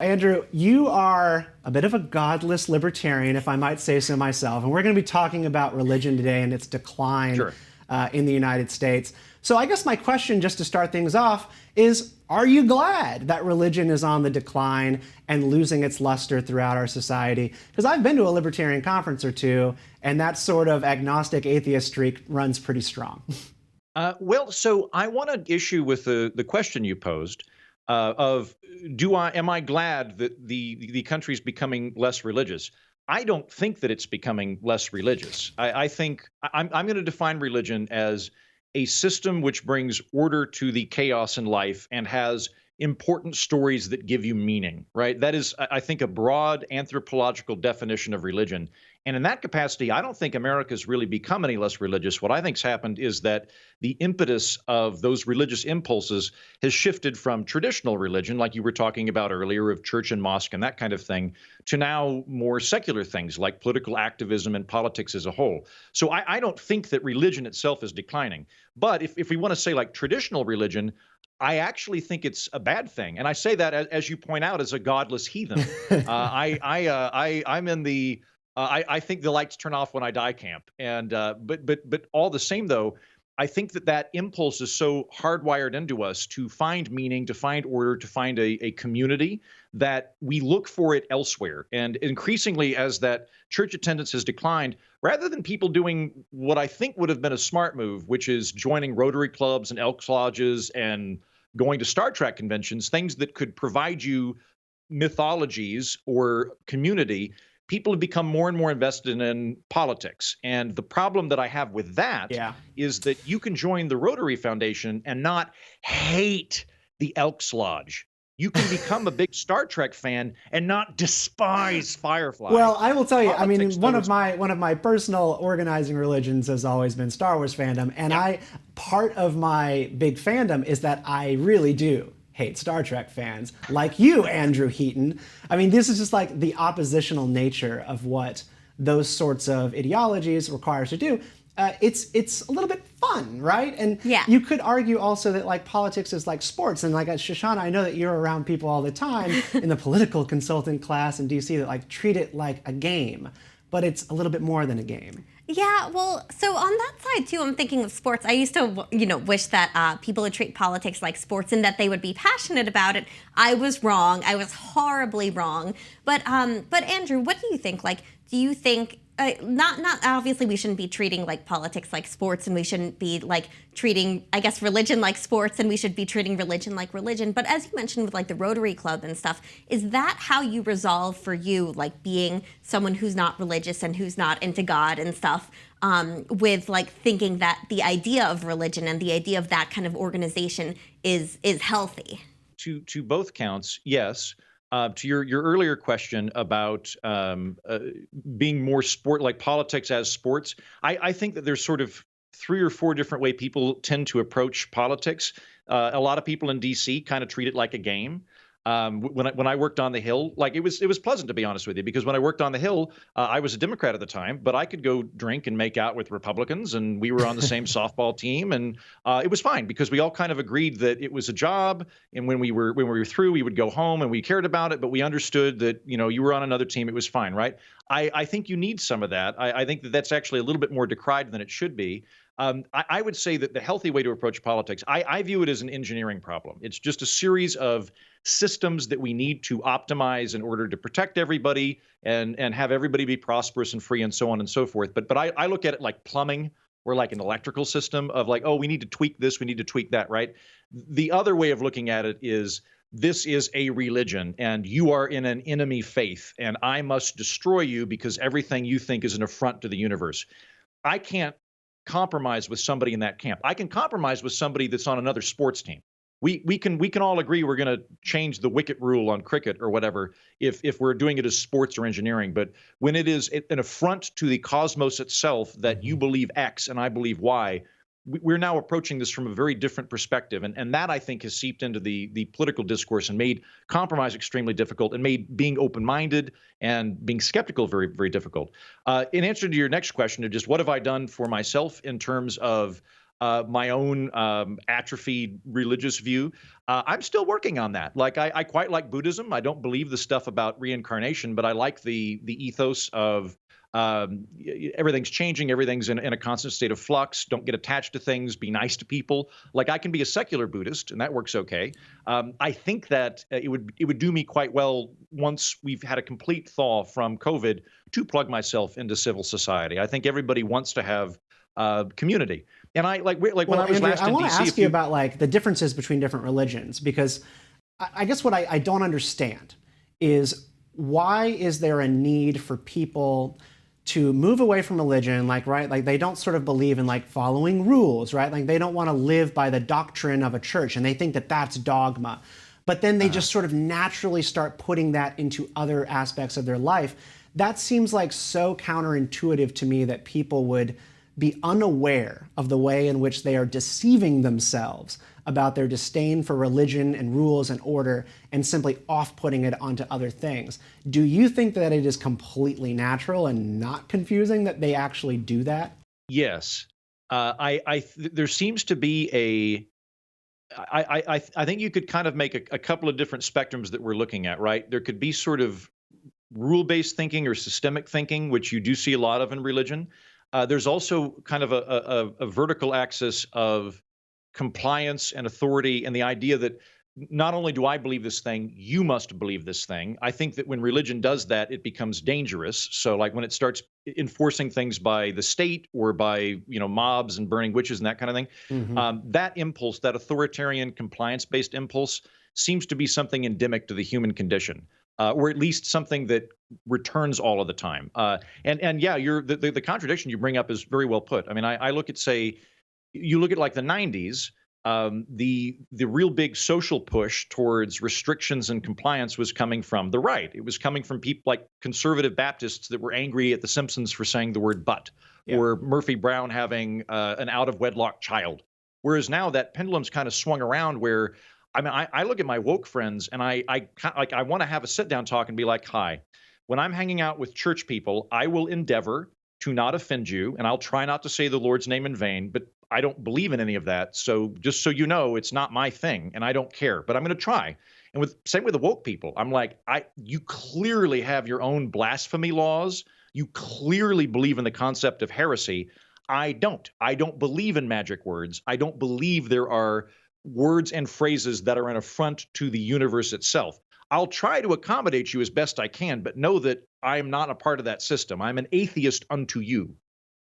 Andrew, you are a bit of a godless libertarian, if I might say so myself, and we're going to be talking about religion today and its decline Sure. in the United States. So I guess my question, just to start things off, is are you glad that religion is on the decline and losing its luster throughout our society? Because I've been to a libertarian conference or two, and that sort of agnostic atheist streak runs pretty strong. So I want to issue with the question you posed of am I glad that the country's becoming less religious? I don't think that it's becoming less religious. I think I'm going to define religion as a system which brings order to the chaos in life and has important stories that give you meaning, right? That is, I think, a broad anthropological definition of religion. And in that capacity, I don't think America's really become any less religious. What I think's happened is that the impetus of those religious impulses has shifted from traditional religion, like you were talking about earlier, of church and mosque and that kind of thing, to now more secular things like political activism and politics as a whole. So I don't think that religion itself is declining. But if we want to say like traditional religion, I actually think it's a bad thing, and I say that as you point out, as a godless heathen. I'm in the I think the lights turn off when I die camp, and but all the same though, I think that impulse is so hardwired into us to find meaning, to find order, to find a community that we look for it elsewhere. And increasingly, as that church attendance has declined, rather than people doing what I think would have been a smart move, which is joining Rotary clubs and Elks Lodges and going to Star Trek conventions, things that could provide you mythologies or community, people have become more and more invested in politics. And the problem that I have with that is that you can join the Rotary Foundation and not hate the Elks Lodge. You can become a big Star Trek fan and not despise Firefly. Well, I will tell you, I mean, Politics, one though, of my personal organizing religions has always been Star Wars fandom, and part of my big fandom is that I really do hate Star Trek fans, like you, Andrew Heaton. I mean, this is just like the oppositional nature of what those sorts of ideologies require us to do. It's a little bit fun, right? And you could argue also that like politics is like sports, and like Shoshana, I know that you're around people all the time in the political consultant class in DC that like treat it like a game, but it's a little bit more than a game. Yeah, well, so on that side too, I'm thinking of sports. I used to, wish that people would treat politics like sports and that they would be passionate about it. I was wrong. I was horribly wrong. But Andrew, what do you think? Like, do you think not obviously we shouldn't be treating like politics like sports, and we shouldn't be like treating, I guess, religion like sports, and we should be treating religion like religion. But as you mentioned with like the Rotary Club and stuff, is that how you resolve for you, like being someone who's not religious and who's not into God and stuff, with like thinking that the idea of religion and the idea of that kind of organization is healthy? To both counts, yes. To your earlier question about being more sport, like politics as sports, I think that there's sort of 3 or 4 different ways people tend to approach politics. A lot of people in DC kind of treat it like a game. When I worked on the Hill, like it was pleasant, to be honest with you, because when I worked on the Hill, I was a Democrat at the time, but I could go drink and make out with Republicans, and we were on the same softball team, and it was fine because we all kind of agreed that it was a job, and when we were through, we would go home, and we cared about it, but we understood that you were on another team, it was fine, right? I think you need some of that. I think that that's actually a little bit more decried than it should be. I would say that the healthy way to approach politics, I view it as an engineering problem. It's just a series of systems that we need to optimize in order to protect everybody and have everybody be prosperous and free and so on and so forth. But I look at it like plumbing or like an electrical system of like, oh, we need to tweak this, we need to tweak that, right? The other way of looking at it is this is a religion and you are in an enemy faith and I must destroy you because everything you think is an affront to the universe. I can't compromise with somebody in that camp. I can compromise with somebody that's on another sports team. We can all agree we're going to change the wicket rule on cricket or whatever if we're doing it as sports or engineering. But when it is an affront to the cosmos itself that you believe X and I believe Y, we're now approaching this from a very different perspective. And that, I think, has seeped into the political discourse and made compromise extremely difficult and made being open-minded and being skeptical very, very difficult. In answer to your next question of just what have I done for myself in terms of my own atrophied religious view. I'm still working on that. Like I quite like Buddhism. I don't believe the stuff about reincarnation, but I like the ethos of everything's changing, everything's in a constant state of flux. Don't get attached to things. Be nice to people. Like I can be a secular Buddhist, and that works okay. I think that it would do me quite well once we've had a complete thaw from COVID to plug myself into civil society. I think everybody wants to have community. And I like when Well, I was Andrew, last I in want DC. to ask you about like the differences between different religions, because I guess what I don't understand is why is there a need for people to move away from religion, like, right? Like they don't sort of believe in like following rules, right? Like they don't want to live by the doctrine of a church and they think that that's dogma. But then they just sort of naturally start putting that into other aspects of their life. That seems like so counterintuitive to me that people would be unaware of the way in which they are deceiving themselves about their disdain for religion and rules and order and simply off-putting it onto other things. Do you think that it is completely natural and not confusing that they actually do that? Yes, there seems to be I think you could kind of make a couple of different spectrums that we're looking at, right? There could be sort of rule-based thinking or systemic thinking, which you do see a lot of in religion. There's also kind of a vertical axis of compliance and authority, and the idea that not only do I believe this thing, you must believe this thing. I think that when religion does that, it becomes dangerous. So like when it starts enforcing things by the state or by mobs and burning witches and that kind of thing, that impulse, that authoritarian compliance-based impulse, seems to be something endemic to the human condition. Or at least something that returns all of the time. And yeah, the contradiction you bring up is very well put. I mean, I look at, say, you look at like the 90s, the real big social push towards restrictions and compliance was coming from the right. It was coming from people like conservative Baptists that were angry at The Simpsons for saying the word but, or Murphy Brown having an out-of-wedlock child. Whereas now that pendulum's kind of swung around where, I mean, I look at my woke friends and I want to have a sit down talk and be like, hi, when I'm hanging out with church people, I will endeavor to not offend you and I'll try not to say the Lord's name in vain, but I don't believe in any of that. So just so you know, it's not my thing and I don't care, but I'm going to try. And same with the woke people. I'm like, you clearly have your own blasphemy laws. You clearly believe in the concept of heresy. I don't. I don't believe in magic words. I don't believe there are words and phrases that are an affront to the universe itself. I'll try to accommodate you as best I can, but know that I am not a part of that system. I'm an atheist unto you.